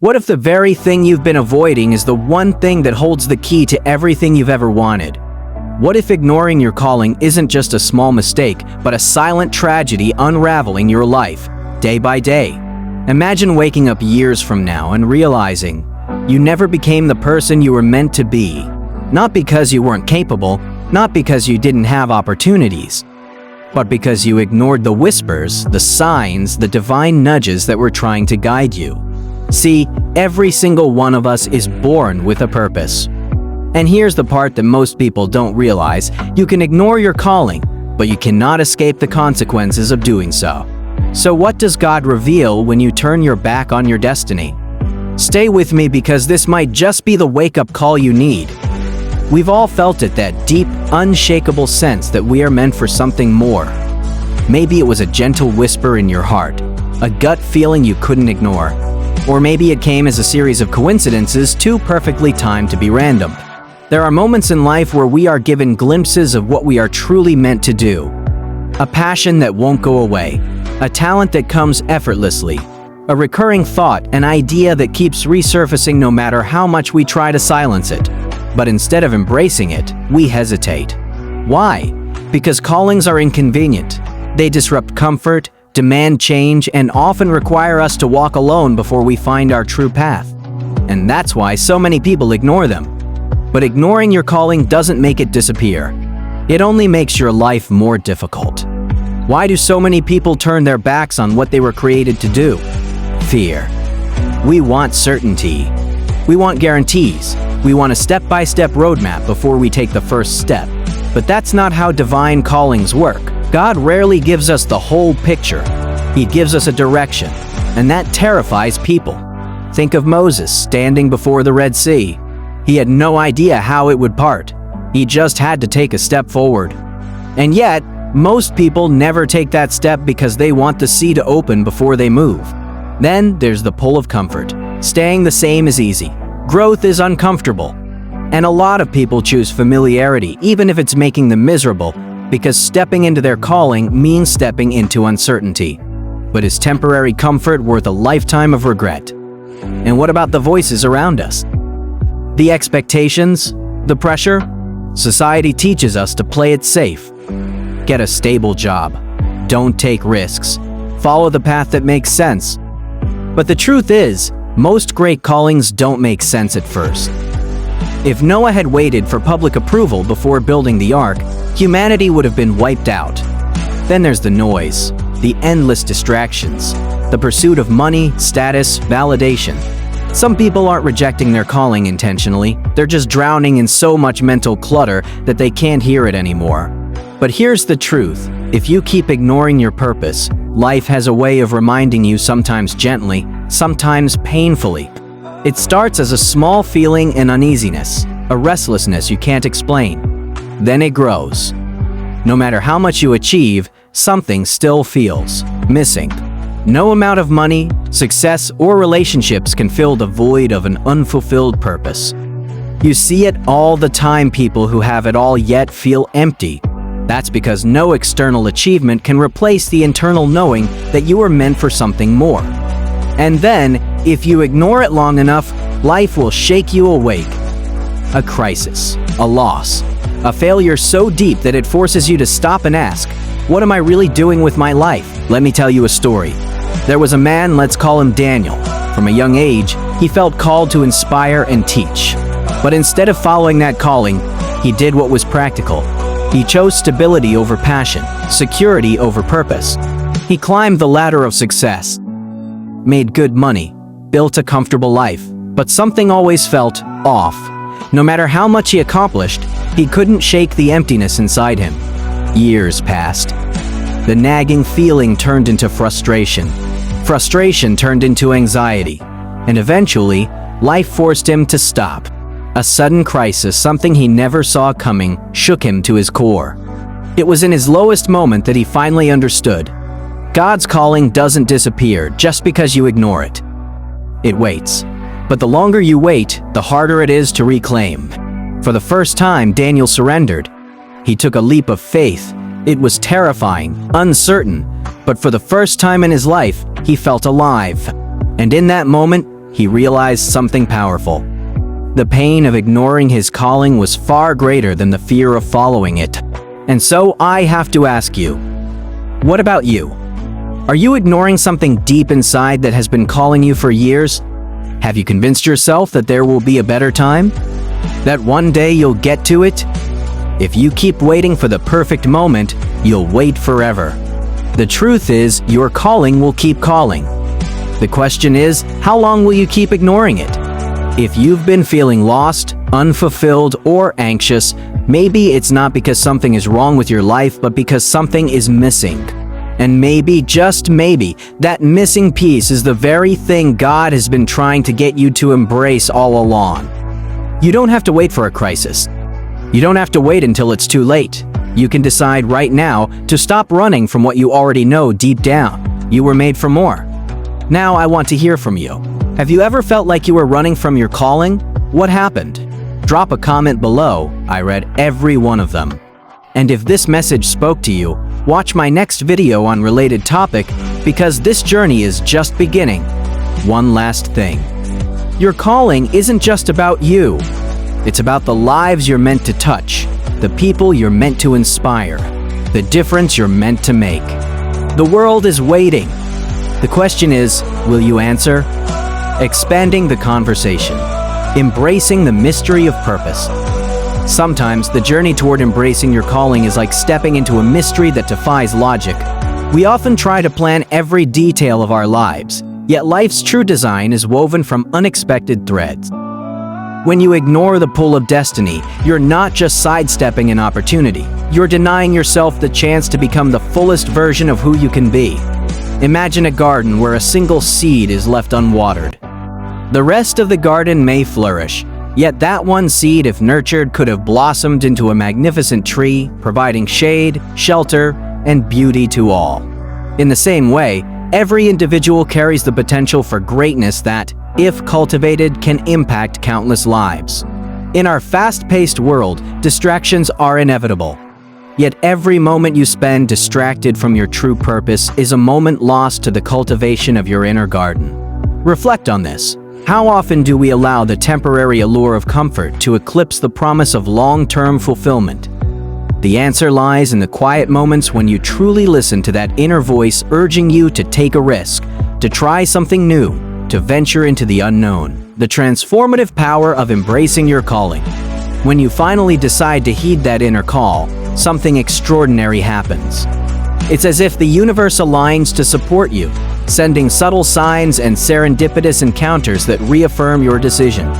What if the very thing you've been avoiding is the one thing that holds the key to everything you've ever wanted? What if ignoring your calling isn't just a small mistake, but a silent tragedy unraveling your life, day by day? Imagine waking up years from now and realizing you never became the person you were meant to be. Not because you weren't capable, not because you didn't have opportunities, but because you ignored the whispers, the signs, the divine nudges that were trying to guide you. See, every single one of us is born with a purpose. And here's the part that most people don't realize. You can ignore your calling, but you cannot escape the consequences of doing so. So what does God reveal when you turn your back on your destiny? Stay with me because this might just be the wake-up call you need. We've all felt it, that deep, unshakable sense that we are meant for something more. Maybe it was a gentle whisper in your heart, a gut feeling you couldn't ignore. Or maybe it came as a series of coincidences too perfectly timed to be random. There are moments in life where we are given glimpses of what we are truly meant to do. A passion that won't go away, a talent that comes effortlessly, a recurring thought, an idea that keeps resurfacing no matter how much we try to silence it. But instead of embracing it, we hesitate. Why? Because callings are inconvenient. They disrupt comfort, demand change, and often require us to walk alone before we find our true path. And that's why so many people ignore them. But ignoring your calling doesn't make it disappear. It only makes your life more difficult. Why do so many people turn their backs on what they were created to do? Fear. We want certainty. We want guarantees. We want a step-by-step roadmap before we take the first step. But that's not how divine callings work. God rarely gives us the whole picture. He gives us a direction, and that terrifies people. Think of Moses standing before the Red Sea. He had no idea how it would part. He just had to take a step forward. And yet, most people never take that step because they want the sea to open before they move. Then there's the pull of comfort. Staying the same is easy. Growth is uncomfortable. And a lot of people choose familiarity, even if it's making them miserable, because stepping into their calling means stepping into uncertainty. But is temporary comfort worth a lifetime of regret? And what about the voices around us? The expectations? The pressure? Society teaches us to play it safe. Get a stable job. Don't take risks. Follow the path that makes sense. But the truth is, most great callings don't make sense at first. If Noah had waited for public approval before building the ark, humanity would have been wiped out. Then there's the noise, the endless distractions, the pursuit of money, status, validation. Some people aren't rejecting their calling intentionally, they're just drowning in so much mental clutter that they can't hear it anymore. But here's the truth, if you keep ignoring your purpose, life has a way of reminding you, sometimes gently, sometimes painfully. It starts as a small feeling and uneasiness, a restlessness you can't explain. Then it grows. No matter how much you achieve, something still feels missing. No amount of money, success, or relationships can fill the void of an unfulfilled purpose. You see it all the time. People who have it all yet feel empty. That's because no external achievement can replace the internal knowing that you are meant for something more. And then, if you ignore it long enough, life will shake you awake. A crisis, a loss, a failure so deep that it forces you to stop and ask, what am I really doing with my life? Let me tell you a story. There was a man, let's call him Daniel. From a young age, he felt called to inspire and teach. But instead of following that calling, he did what was practical. He chose stability over passion, security over purpose. He climbed the ladder of success, made good money, built a comfortable life, but something always felt off. No matter how much he accomplished, he couldn't shake the emptiness inside him. Years passed. The nagging feeling turned into frustration. Frustration turned into anxiety. And eventually, life forced him to stop. A sudden crisis, something he never saw coming, shook him to his core. It was in his lowest moment that he finally understood. God's calling doesn't disappear just because you ignore it. It waits. But the longer you wait, the harder it is to reclaim. For the first time, Daniel surrendered. He took a leap of faith. It was terrifying, uncertain, but for the first time in his life, he felt alive. And in that moment, he realized something powerful. The pain of ignoring his calling was far greater than the fear of following it. And so I have to ask you, what about you? Are you ignoring something deep inside that has been calling you for years? Have you convinced yourself that there will be a better time? That one day you'll get to it? If you keep waiting for the perfect moment, you'll wait forever. The truth is, your calling will keep calling. The question is, how long will you keep ignoring it? If you've been feeling lost, unfulfilled, or anxious, maybe it's not because something is wrong with your life, but because something is missing. And maybe, just maybe, that missing piece is the very thing God has been trying to get you to embrace all along. You don't have to wait for a crisis. You don't have to wait until it's too late. You can decide right now to stop running from what you already know deep down. You were made for more. Now I want to hear from you. Have you ever felt like you were running from your calling? What happened? Drop a comment below. I read every one of them. And if this message spoke to you, watch my next video on related topic, because this journey is just beginning. One last thing. Your calling isn't just about you. It's about the lives you're meant to touch, the people you're meant to inspire, the difference you're meant to make. The world is waiting. The question is, will you answer? Expanding the conversation. Embracing the mystery of purpose. Sometimes the journey toward embracing your calling is like stepping into a mystery that defies logic. We often try to plan every detail of our lives, yet life's true design is woven from unexpected threads. When you ignore the pull of destiny, you're not just sidestepping an opportunity, you're denying yourself the chance to become the fullest version of who you can be. Imagine a garden where a single seed is left unwatered. The rest of the garden may flourish, yet that one seed, if nurtured, could have blossomed into a magnificent tree, providing shade, shelter, and beauty to all. In the same way, every individual carries the potential for greatness that, if cultivated, can impact countless lives. In our fast-paced world, distractions are inevitable. Yet every moment you spend distracted from your true purpose is a moment lost to the cultivation of your inner garden. Reflect on this. How often do we allow the temporary allure of comfort to eclipse the promise of long-term fulfillment? The answer lies in the quiet moments when you truly listen to that inner voice urging you to take a risk, to try something new, to venture into the unknown. The transformative power of embracing your calling. When you finally decide to heed that inner call, something extraordinary happens. It's as if the universe aligns to support you, sending subtle signs and serendipitous encounters that reaffirm your decision.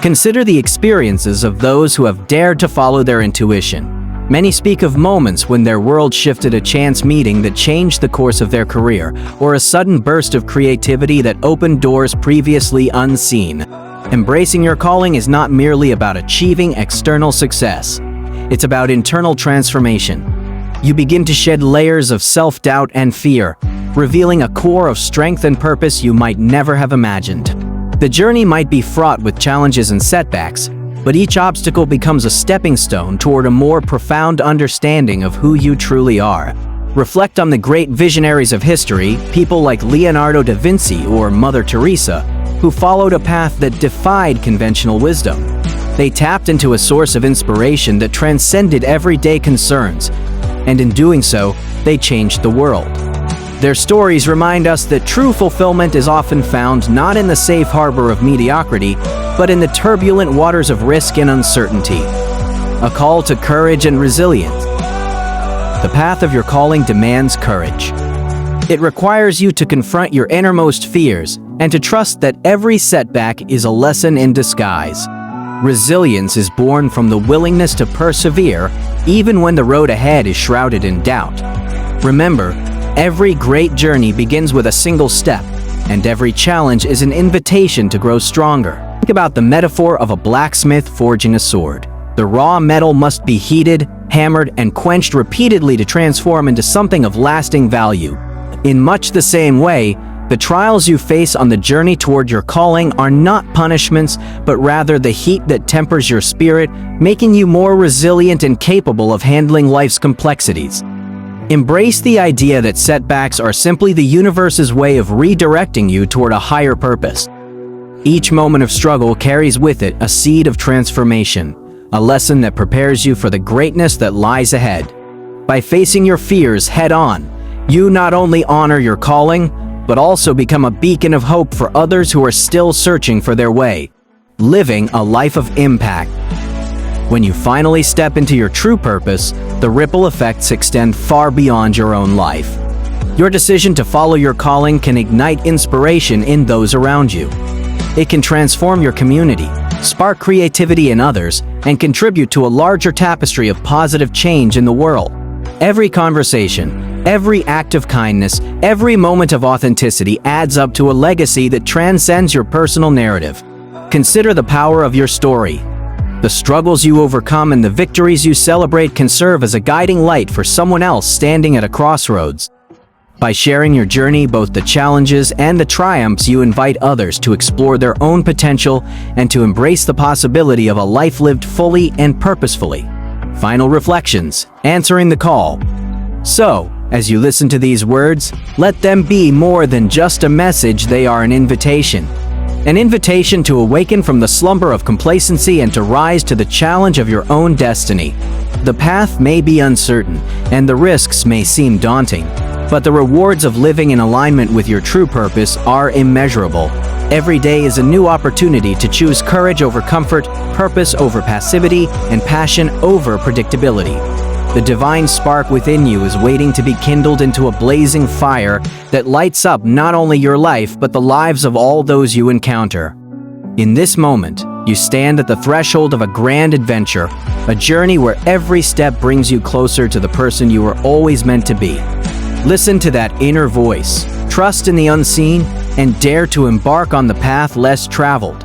Consider the experiences of those who have dared to follow their intuition. Many speak of moments when their world shifted, a chance meeting that changed the course of their career, or a sudden burst of creativity that opened doors previously unseen. Embracing your calling is not merely about achieving external success. It's about internal transformation. You begin to shed layers of self-doubt and fear, revealing a core of strength and purpose you might never have imagined. The journey might be fraught with challenges and setbacks, but each obstacle becomes a stepping stone toward a more profound understanding of who you truly are. Reflect on the great visionaries of history, people like Leonardo da Vinci or Mother Teresa, who followed a path that defied conventional wisdom. They tapped into a source of inspiration that transcended everyday concerns, and in doing so, they changed the world. Their stories remind us that true fulfillment is often found not in the safe harbor of mediocrity, but in the turbulent waters of risk and uncertainty. A call to courage and resilience. The path of your calling demands courage. It requires you to confront your innermost fears and to trust that every setback is a lesson in disguise. Resilience is born from the willingness to persevere even when the road ahead is shrouded in doubt. Remember, every great journey begins with a single step, and every challenge is an invitation to grow stronger. Think about the metaphor of a blacksmith forging a sword. The raw metal must be heated, hammered, and quenched repeatedly to transform into something of lasting value. In much the same way, the trials you face on the journey toward your calling are not punishments, but rather the heat that tempers your spirit, making you more resilient and capable of handling life's complexities. Embrace the idea that setbacks are simply the universe's way of redirecting you toward a higher purpose. Each moment of struggle carries with it a seed of transformation, a lesson that prepares you for the greatness that lies ahead. By facing your fears head-on, you not only honor your calling, but also become a beacon of hope for others who are still searching for their way, living a life of impact. When you finally step into your true purpose, the ripple effects extend far beyond your own life. Your decision to follow your calling can ignite inspiration in those around you. It can transform your community, spark creativity in others, and contribute to a larger tapestry of positive change in the world. Every conversation, every act of kindness, every moment of authenticity adds up to a legacy that transcends your personal narrative. Consider the power of your story. The struggles you overcome and the victories you celebrate can serve as a guiding light for someone else standing at a crossroads. By sharing your journey, both the challenges and the triumphs, you invite others to explore their own potential and to embrace the possibility of a life lived fully and purposefully. Final reflections, answering the call. So, as you listen to these words, let them be more than just a message. They are an invitation. An invitation to awaken from the slumber of complacency and to rise to the challenge of your own destiny. The path may be uncertain, and the risks may seem daunting, but the rewards of living in alignment with your true purpose are immeasurable. Every day is a new opportunity to choose courage over comfort, purpose over passivity, and passion over predictability. The divine spark within you is waiting to be kindled into a blazing fire that lights up not only your life but the lives of all those you encounter. In this moment, you stand at the threshold of a grand adventure, a journey where every step brings you closer to the person you were always meant to be. Listen to that inner voice, trust in the unseen, and dare to embark on the path less traveled.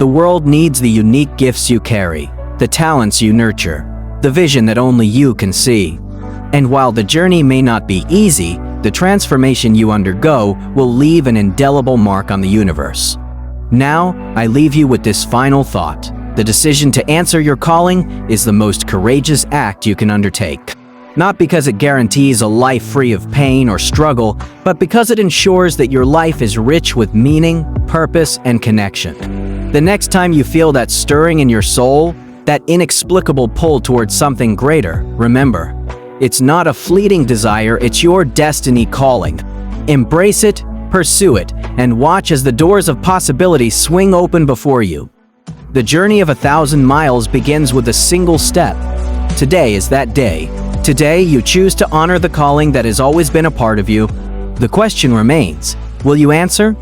The world needs the unique gifts you carry, the talents you nurture, the vision that only you can see. And while the journey may not be easy, the transformation you undergo will leave an indelible mark on the universe. Now, I leave you with this final thought. The decision to answer your calling is the most courageous act you can undertake. Not because it guarantees a life free of pain or struggle, but because it ensures that your life is rich with meaning, purpose, and connection. The next time you feel that stirring in your soul, that inexplicable pull towards something greater, remember, it's not a fleeting desire, it's your destiny calling. Embrace it, pursue it, and watch as the doors of possibility swing open before you. The journey of 1,000 miles begins with a single step. Today is that day. Today, you choose to honor the calling that has always been a part of you. The question remains, will you answer?